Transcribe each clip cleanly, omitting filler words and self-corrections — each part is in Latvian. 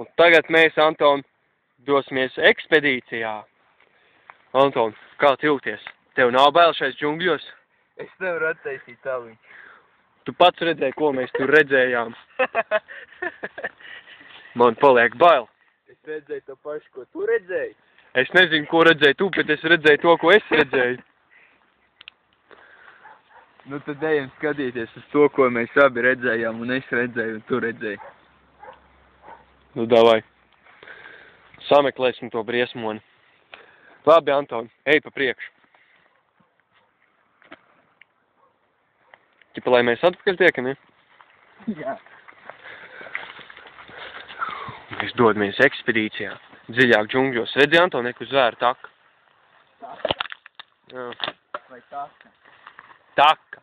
Un tagad mēs, Anton, dosimies ekspedīcijā. Anton, kā tu jūties? Tev nav bail šais džungļos? Es nevaru attaisīt taviņu. Tu pats redzēji, ko mēs tur redzējām. Man paliek bail. Es redzēju to pašu, ko tu redzēji. Es nezinu, ko redzēji tu, bet es redzēju to, ko es redzēju. Nu tad ejam skatīties uz to, ko mēs abi redzējām, un es redzēju, un tu redzēji. Nu, davai. Sameklēsim to briesmoni. Labi, Anton, ej pa priekšu. Ķipa, lai mēs atpakaļ tiekam, ja? Jā. Mēs dodamies ekspedīcijā. Dziļāk džungļos. Redzi, Anton, neku zvēru taka. Taka? Jā. Vai taka? Taka.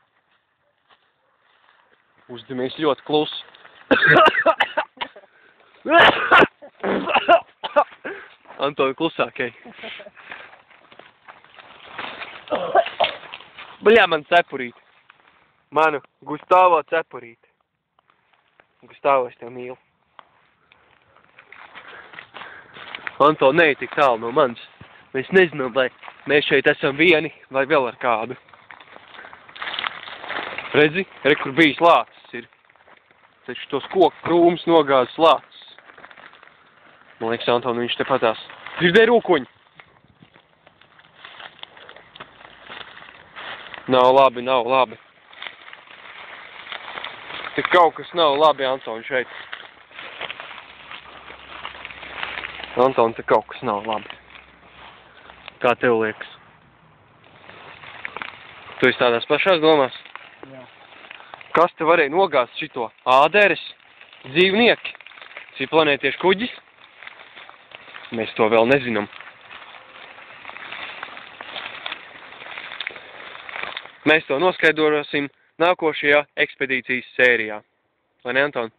Uzdamies ļoti klusi. Anton, klusāk, ej. Bļā, man cepurīt. Manu Gustavo cepurīt. Gustavo, es tev mīlu. Anton, neej tik tālu no manis. Mēs nezinām, vai mēs šeit esam vieni, vai vēl ar kādu. Redzi, re, kur bijis lācis ir. Taču tos koku krūmus nogāzes lācis. Man liekas, Anton, viņš te patās. Dzirdēji rūkuņu? Nav labi, nav labi. Te kaut kas nav labi, Anton, šeit. Anton, te kaut kas nav labi. Kā tev liekas? Tu esi tādās pašās domās? Jā. Kas te varēja nogāzt šito? Āderes? Dzīvnieki? Planētiešu kuģis? Mēs to vēl nezinām. Mēs to noskaidrosim nākošajā ekspedīcijas sērijā. Vai ne, Anton?